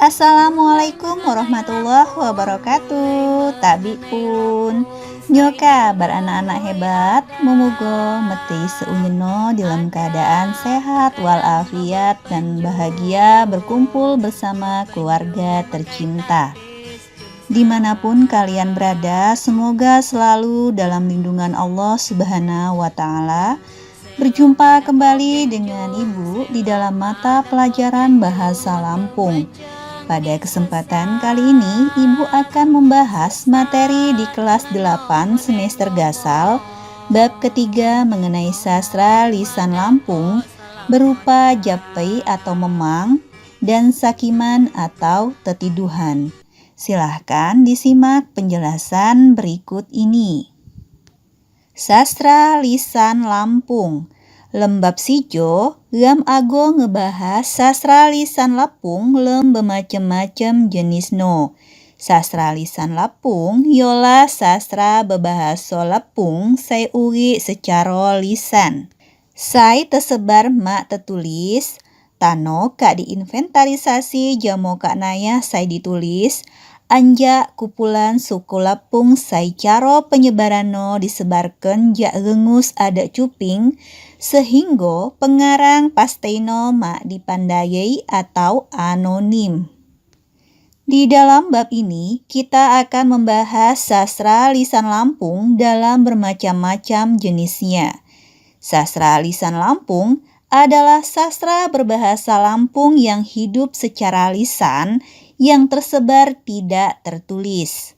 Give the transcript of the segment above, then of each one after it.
Assalamualaikum warahmatullahi wabarakatuh. Tabi pun nyoka beranak-anak hebat memugo meti seunyono dalam keadaan sehat walafiat dan bahagia berkumpul bersama keluarga tercinta. Dimanapun kalian berada, semoga selalu dalam lindungan Allah Subhanahu wa Ta'ala. Berjumpa kembali dengan Ibu di dalam mata pelajaran bahasa Lampung. Pada kesempatan kali ini, Ibu akan membahas materi di kelas 8 semester Gasal, bab ketiga mengenai sastra lisan Lampung berupa japei atau memang dan sakiman atau tetiduhan. Silahkan disimak penjelasan berikut ini. Sastra lisan Lampung. Lembab sijo, gam ago ngebahas sastra lisan Lampung lem bermacam-macam jenis no. Sastra lisan Lampung yola sastra bebahaso Lampung saya uri secara lisan. Saya tersebar mak tertulis, tano kak diinventarisasi jamo kak naya saya ditulis, anjak kumpulan suku Lampung sai caro penyebarano disebarkan jak rengus ada cuping sehingga pengarang pasteino mak dipandayai atau anonim. Di dalam bab ini kita akan membahas sastra lisan Lampung dalam bermacam-macam jenisnya. Sastra lisan Lampung adalah sastra berbahasa Lampung yang hidup secara lisan yang tersebar tidak tertulis.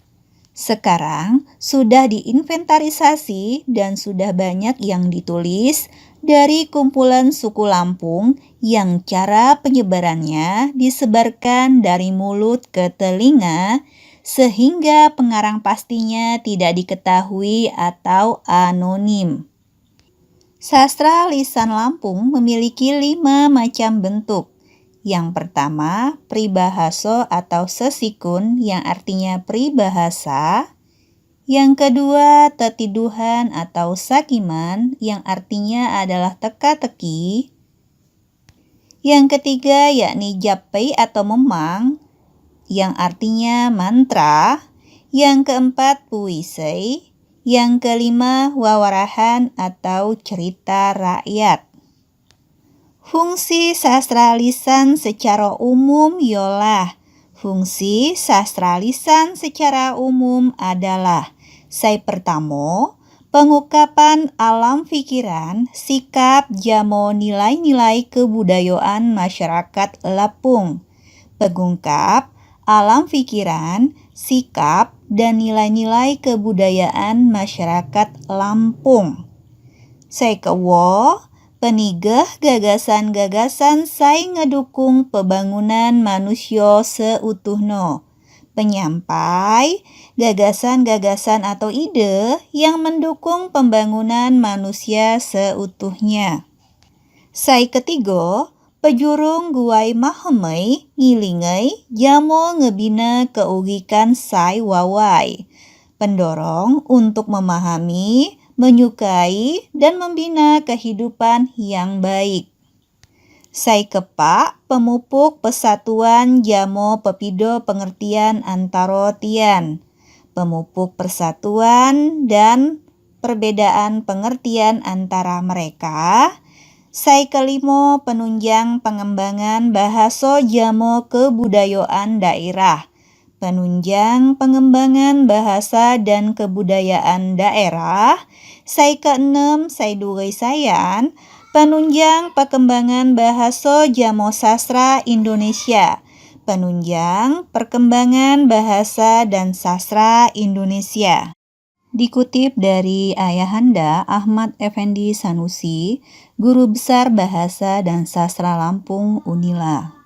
Sekarang sudah diinventarisasi dan sudah banyak yang ditulis dari kumpulan suku Lampung yang cara penyebarannya disebarkan dari mulut ke telinga sehingga pengarang pastinya tidak diketahui atau anonim. Sastra lisan Lampung memiliki 5 macam bentuk. Yang pertama, pribahaso atau sesikun yang artinya pribahasa. Yang kedua, tetiduhan atau sakiman yang artinya adalah teka-teki. Yang ketiga, yakni japei atau memang yang artinya mantra. Yang keempat, puisi. Yang kelima, wawarahan atau cerita rakyat. Fungsi sastra lisan secara umum yolah. Fungsi sastra lisan secara umum adalah pertama, pengungkapan alam pikiran, sikap, jamo nilai-nilai kebudayaan masyarakat Lampung. Pengungkap alam pikiran, sikap, dan nilai-nilai kebudayaan masyarakat Lampung. Kedua, penigeh gagasan-gagasan saya ngedukung pembangunan manusia seutuhno. Penyampai gagasan-gagasan atau ide yang mendukung pembangunan manusia seutuhnya. Ketiga, pejurung guai mahemai ngilingai jamo ngebina keugikan sai wawai. Pendorong untuk memahami, menyukai, dan membina kehidupan yang baik. Kepak, pemupuk persatuan jamo pepido pengertian antaro tian. Pemupuk persatuan dan perbedaan pengertian antara mereka. Kelima, penunjang pengembangan bahasa jamo kebudayaan daerah. Penunjang pengembangan bahasa dan kebudayaan daerah. Keenam, durai sayan, penunjang perkembangan bahasa jamo sastra Indonesia. Penunjang perkembangan bahasa dan sastra Indonesia. Dikutip dari Ayahanda Ahmad Effendi Sanusi, Guru Besar Bahasa dan Sastra Lampung Unila.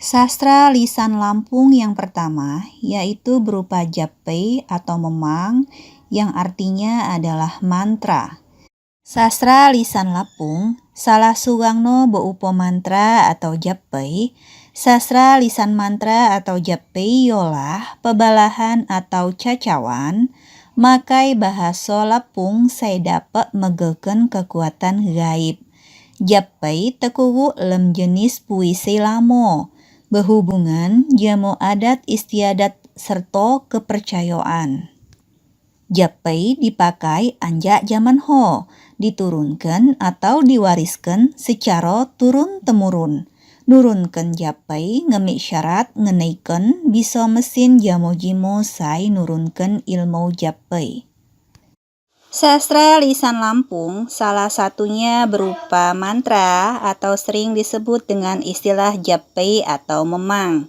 Sastra lisan Lampung yang pertama yaitu berupa japei atau memang yang artinya adalah mantra. Sastra lisan Lampung salah suwangno beupo mantra atau japei. Sastra lisan mantra atau japei yolah pebalahan atau cacawan. Makai bahasa Lampung saya dapat megeken kekuatan gaib. Japei tekuwu lem jenis puisi lamo. Berhubungan jamo adat istiadat serta kepercayaan. Japai dipakai anjak zaman ho, diturunkan atau diwariskan secara turun-temurun. Nurunkan japai ngemik syarat ngenaikan bisa mesin jamo jimo sai nurunkan ilmu japai. Sastra lisan Lampung salah satunya berupa mantra atau sering disebut dengan istilah japai atau memang.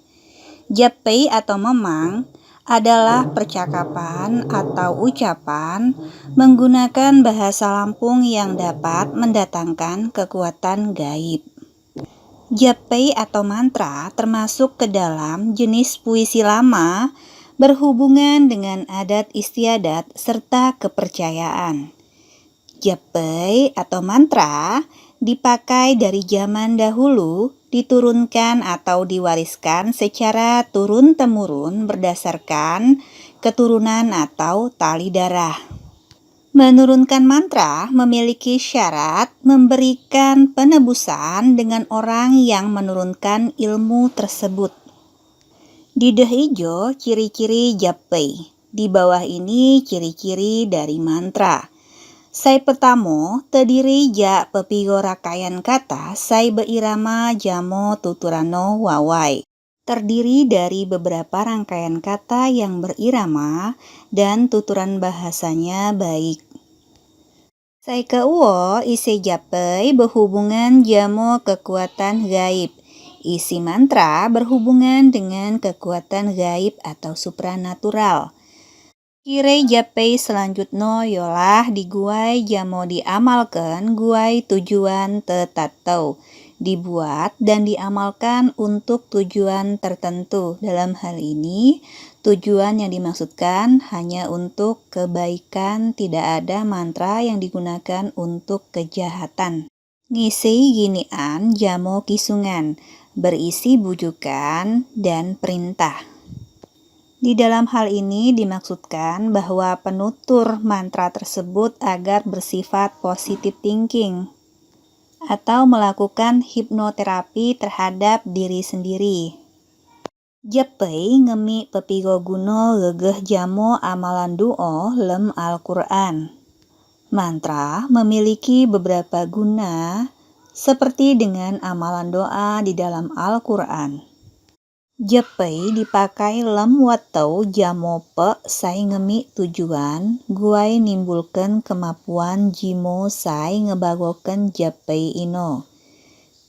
Japai atau memang adalah percakapan atau ucapan menggunakan bahasa Lampung yang dapat mendatangkan kekuatan gaib. Japai atau mantra termasuk ke dalam jenis puisi lama berhubungan dengan adat istiadat serta kepercayaan. Japai atau mantra dipakai dari zaman dahulu, diturunkan atau diwariskan secara turun-temurun berdasarkan keturunan atau tali darah. Menurunkan mantra memiliki syarat memberikan penebusan dengan orang yang menurunkan ilmu tersebut. Di deh ijo ciri-ciri japai. Di bawah ini ciri-ciri dari mantra. Sai pertamo terdiri ja pepigo rakayan kata sai beirama jamo tuturano wawai. Terdiri dari beberapa rangkaian kata yang berirama dan tuturan bahasanya baik. Sai keuo isi japai berhubungan jamo kekuatan gaib. Isi mantra berhubungan dengan kekuatan gaib atau supranatural. Kire japai selanjutnya yolah di guai jamo diamalkan guai tujuan tetatau. Dibuat dan diamalkan untuk tujuan tertentu. Dalam hal ini, tujuan yang dimaksudkan hanya untuk kebaikan, tidak ada mantra yang digunakan untuk kejahatan. Ngisi ginian jamo kisungan, berisi bujukan dan perintah. Di dalam hal ini dimaksudkan bahwa penutur mantra tersebut agar bersifat positive thinking atau melakukan hipnoterapi terhadap diri sendiri. Japai ngemi pepigo guno gegeh jamo amalan duo lem Al-Quran. Mantra memiliki beberapa guna seperti dengan amalan doa di dalam Al-Quran. Japai dipakai lem watau jamo pe sai ngemi tujuan guai nimbulkan kemampuan jimo sai ngebagokan japai ino.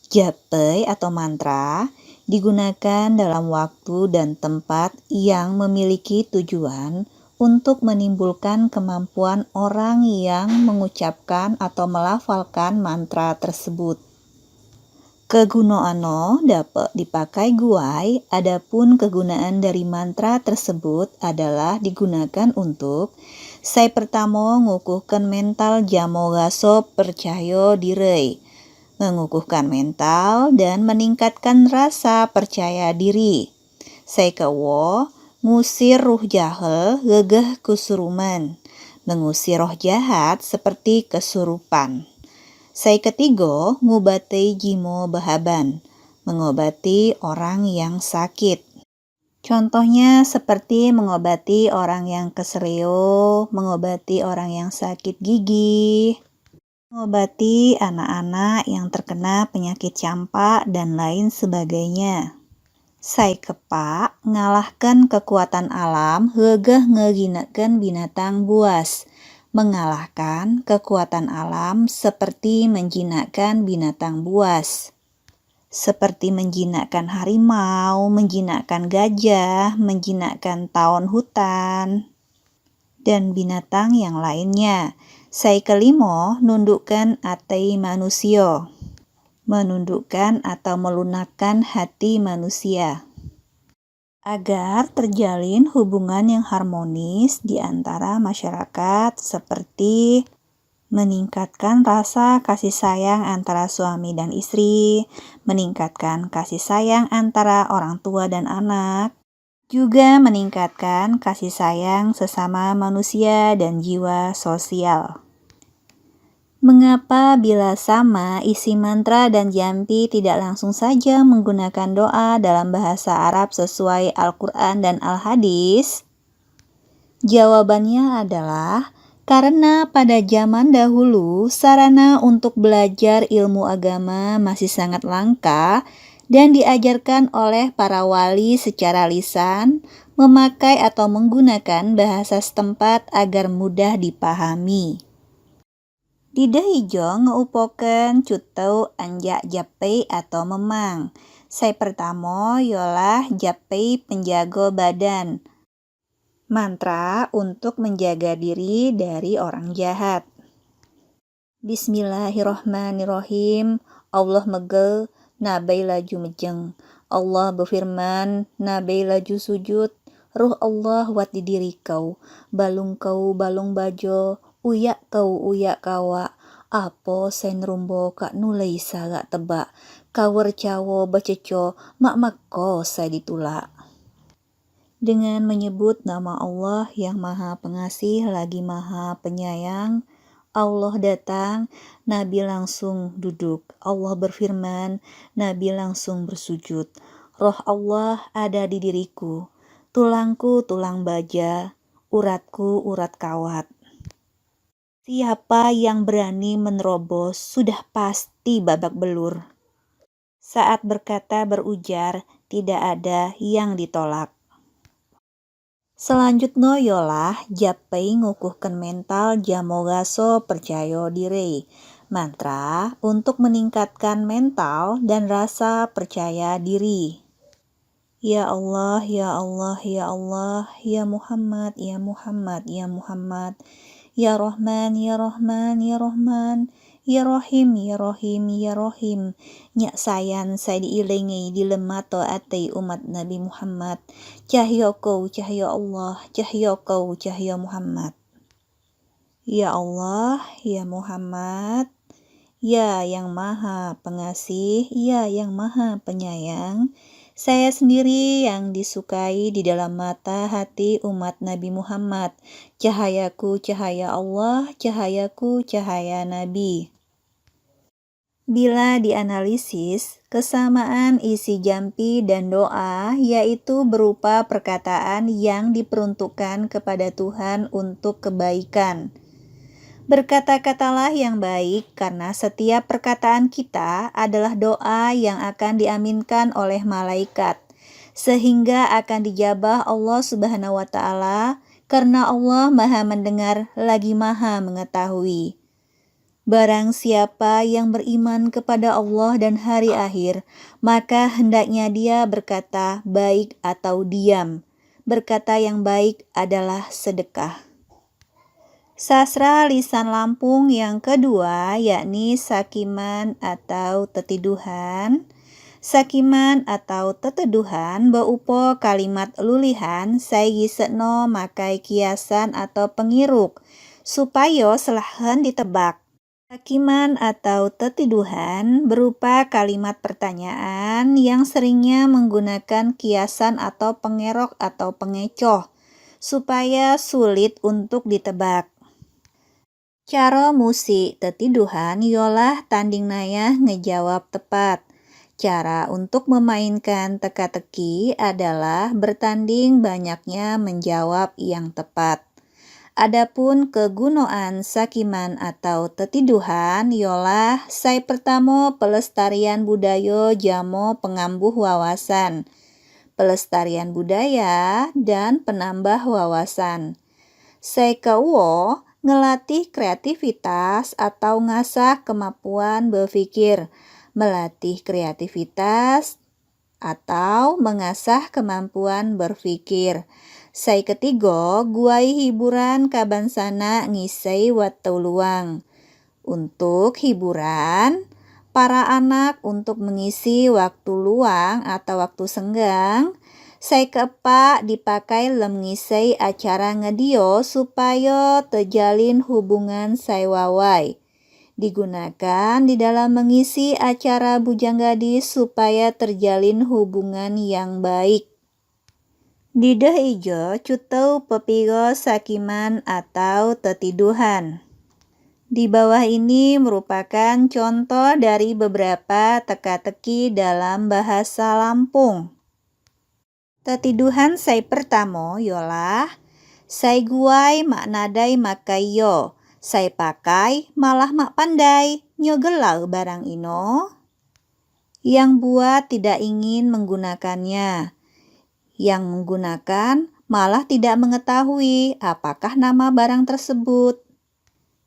Japai atau mantra digunakan dalam waktu dan tempat yang memiliki tujuan untuk menimbulkan kemampuan orang yang mengucapkan atau melafalkan mantra tersebut. Kegunaannya dapat dipakai guai, adapun kegunaan dari mantra tersebut adalah digunakan untuk sai pertamo ngukuhkan mental jamo gaso percaya diri, mengukuhkan mental dan meningkatkan rasa percaya diri. Sai kewo ngusir ruh jahel gegeh kusuruman, mengusir roh jahat seperti kesurupan. Sai ketiga, ngobati jimo bahaban, mengobati orang yang sakit. Contohnya seperti mengobati orang yang keseleo, mengobati orang yang sakit gigi, mengobati anak-anak yang terkena penyakit campak, dan lain sebagainya. Sai kepak, ngalahkan kekuatan alam, gegeh ngeginakan binatang buas. Mengalahkan kekuatan alam seperti menjinakkan binatang buas. Seperti menjinakkan harimau, menjinakkan gajah, menjinakkan tawon hutan, dan binatang yang lainnya. Sai kelimo, nundukkan atai manusia. Menundukkan atau melunakkan hati manusia. Agar terjalin hubungan yang harmonis di antara masyarakat seperti meningkatkan rasa kasih sayang antara suami dan istri, meningkatkan kasih sayang antara orang tua dan anak, juga meningkatkan kasih sayang sesama manusia dan jiwa sosial. Mengapa bila sama isi mantra dan jampi tidak langsung saja menggunakan doa dalam bahasa Arab sesuai Al-Quran dan Al-Hadis? Jawabannya adalah karena pada zaman dahulu sarana untuk belajar ilmu agama masih sangat langka dan diajarkan oleh para wali secara lisan, memakai atau menggunakan bahasa setempat agar mudah dipahami. Dida hijau ngeupokeun cuteu anja japei atau memang. Sai pertamo yolah japei penjago badan. Mantra untuk menjaga diri dari orang jahat. Bismillahirrohmanirrohim. Allah megel, nabai laju mejeng. Allah berfirman, nabai laju sujud. Ruh Allah wat di diri kau. Balung bajo. Uyak kawa. Apo sen rumbo kak nulai saga tebak. Kawer cawo baceco. Mak saya ditulak. Dengan menyebut nama Allah yang Maha Pengasih lagi Maha Penyayang, Allah datang, Nabi langsung duduk. Allah berfirman, Nabi langsung bersujud. Roh Allah ada di diriku. Tulangku tulang baja, uratku urat kawat. Siapa yang berani menerobos sudah pasti babak belur. Saat berkata berujar, tidak ada yang ditolak. Selanjutnya yolah japei ngukuhkan mental jamogaso percaya diri. Mantra untuk meningkatkan mental dan rasa percaya diri. Ya Allah, ya Allah, ya Allah, ya Muhammad, ya Muhammad, ya Muhammad. Ya Rahman, ya Rahman, ya Rahman, ya Rahim, ya Rahim, ya Rahim. Nyak sayan saya diilingi di lemato atai umat Nabi Muhammad. Cahya kau, cahya Allah, cahya kau, cahya Muhammad. Ya Allah, ya Muhammad, ya yang Maha Pengasih, ya yang Maha Penyayang. Saya sendiri yang disukai di dalam mata hati umat Nabi Muhammad. Cahayaku cahaya Allah, cahayaku cahaya Nabi. Bila dianalisis, kesamaan isi jampi dan doa yaitu berupa perkataan yang diperuntukkan kepada Tuhan untuk kebaikan. Berkata-katalah yang baik karena setiap perkataan kita adalah doa yang akan diaminkan oleh malaikat, sehingga akan dijabah Allah Subhanahu wa Ta'ala karena Allah Maha Mendengar lagi Maha Mengetahui. Barang siapa yang beriman kepada Allah dan hari akhir, maka hendaknya dia berkata baik atau diam. Berkata yang baik adalah sedekah. Sastra lisan Lampung yang kedua yakni sakiman atau tetiduhan. Sakiman atau teteduhan beupo kalimat lulihan saigiseunna makai kiasan atau pengiruk supaya selahan ditebak. Sakiman atau tetiduhan berupa kalimat pertanyaan yang seringnya menggunakan kiasan atau pengerok atau pengecoh supaya sulit untuk ditebak. Cara musik tetiduhan yolah tanding nayah ngejawab tepat. Cara untuk memainkan teka-teki adalah bertanding banyaknya menjawab yang tepat. Adapun kegunaan sakiman atau tetiduhan yolah sai pertamo pelestarian budaya jamo pengambuh wawasan, pelestarian budaya dan penambah wawasan. Sai kauwo ngelatih kreativitas atau ngasah kemampuan berpikir, melatih kreativitas atau mengasah kemampuan berpikir. Sai ketiga, guai hiburan kabansana ngisai waktu luang. Untuk hiburan, para anak untuk mengisi waktu luang atau waktu senggang, sai keempat dipakai lem ngisai acara ngedio supaya terjalin hubungan sai wawai. Digunakan di dalam mengisi acara bujang gadis supaya terjalin hubungan yang baik. Dideh ijo cuteu pepigo sakiman atau tetiduhan. Di bawah ini merupakan contoh dari beberapa teka-teki dalam bahasa Lampung. Tetiduhan say pertamo yolah, say guai mak nadai makai yo, say pakai malah mak pandai, nyo gelau barang ino. Yang buat tidak ingin menggunakannya, yang menggunakan malah tidak mengetahui apakah nama barang tersebut.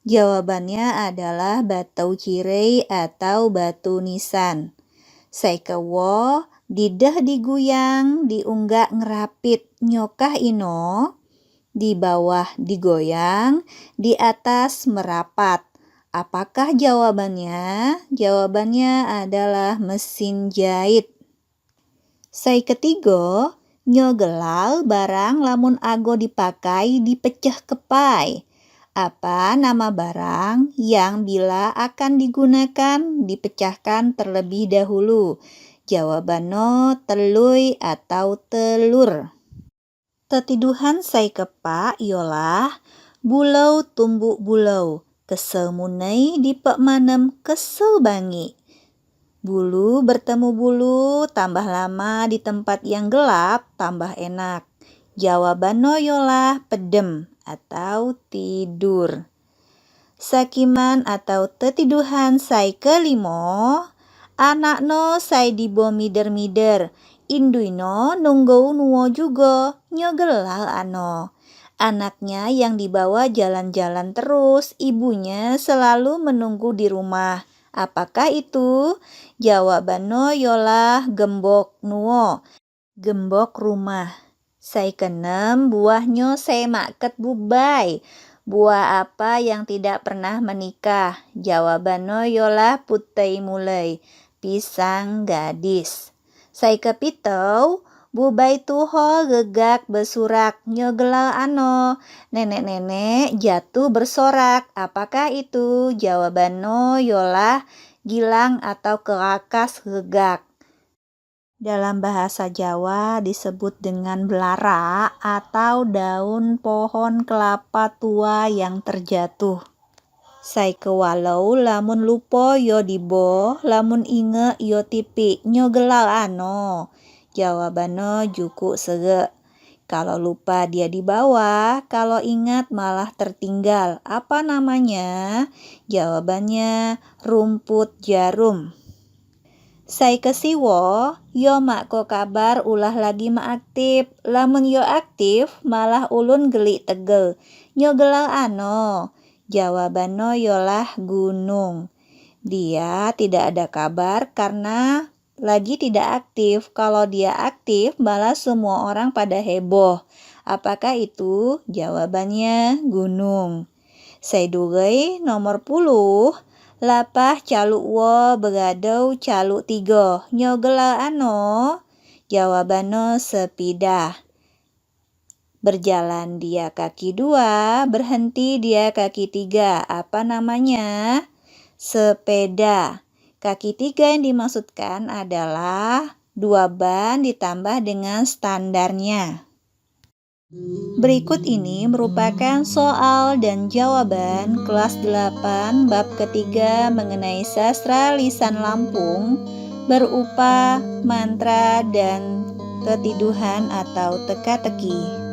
Jawabannya adalah batau cirei atau batu nisan. Saikewo, didah diguyang, diunggak ngerapit, nyokah ino. Di bawah digoyang, di atas merapat. Apakah jawabannya? Jawabannya adalah mesin jahit. Sai ketigo, nyogelal barang lamun ago dipakai dipecah kepai. Apa nama barang yang bila akan digunakan dipecahkan terlebih dahulu? Jawabannya teluy atau telur. Tetiduhan sai kepa ialah bulau tumbuk bulau, kesel munai dipek manem kesel bangi. Bulu bertemu bulu, tambah lama di tempat yang gelap, tambah enak. Jawabannya ialah pedem atau tidur. Sakiman atau tetiduhan sai kelimo, anakno sai dibo mider-mider, induino nunggau nuwo juga, nyogelal ano. Anaknya yang dibawa jalan-jalan terus, ibunya selalu menunggu di rumah. Apakah itu? Jawabannya ialah gembok nuwo, gembok rumah. Sai keenem, buahnya sai maket bubai. Buah apa yang tidak pernah menikah? Jawabannya ialah putai mulai, pisang gadis. Sai kepitou, bubai tuho gegak besurak, nyogelal ano. Nenek-nenek jatuh bersorak. Apakah itu? Jawabannya ialah gilang atau kerakas gegak. Dalam bahasa Jawa disebut dengan belara atau daun pohon kelapa tua yang terjatuh. Sai kewalau lamun lupo yo dibo, lamun inge yo tipi, nyogelal ano. Jawabannya juku sege. Kalau lupa dia dibawa, kalau ingat malah tertinggal. Apa namanya? Jawabannya rumput jarum. Sai kesiwo, yo mak ko kabar ulah lagi mak aktif. Lamun yo aktif, malah ulun gelik tegel. Nyogelal ano. Jawabannya yolah gunung. Dia tidak ada kabar karena lagi tidak aktif. Kalau dia aktif, malah semua orang pada heboh. Apakah itu? Jawabannya gunung. Sai dugay nomor 10. Lapah caluk wo begadau caluk 3. Nyogelal ano? Jawabannya sepida. Berjalan dia kaki 2, berhenti dia kaki 3. Apa namanya? Sepeda. Kaki 3 yang dimaksudkan adalah 2 ban ditambah dengan standarnya. Berikut ini merupakan soal dan jawaban kelas 8 bab ketiga mengenai sastra lisan Lampung berupa mantra dan tetiduhan atau teka-teki.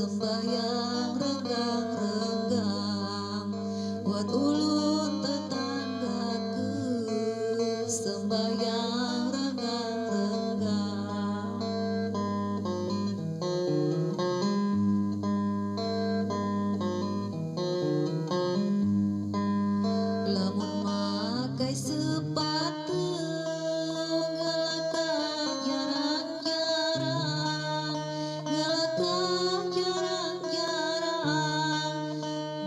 sembahyang renggang-renggang, buat ulun tetanggaku sembahyang renggang-renggang. Lamun makai sepatu ngelakah jarang-jarang, ngelakah jarang-jarang,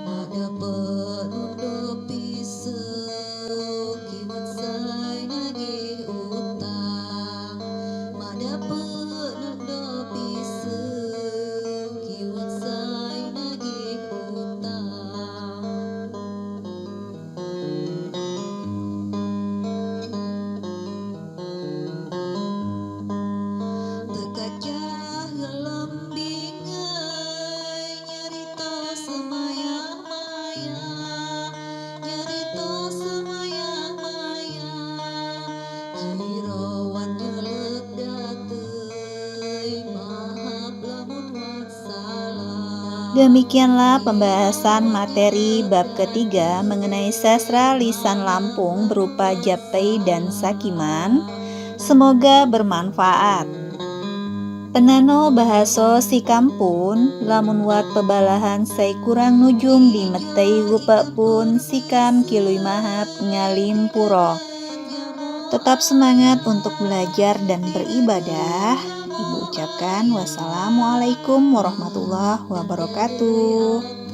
madapet nundo pisau kiwat say nagih utang, madapet nundo pisau kiwat say nagih utang. Tekacah lembingai nyarita semayang-mayang, nyarita semayang-mayang, jirawan nyelek dateuy mahap lamun wassalam. Demikianlah pembahasan materi bab ketiga mengenai sastra lisan Lampung berupa Japei dan Sakiman. Semoga bermanfaat. Penano bahaso si kampun, lamun wat pebalahan say kurang nujung di metei gupa pun sikam kilui mahap ngalim puro. Tetap semangat untuk belajar dan beribadah. Ibu ucapkan wassalamualaikum warahmatullahi wabarakatuh.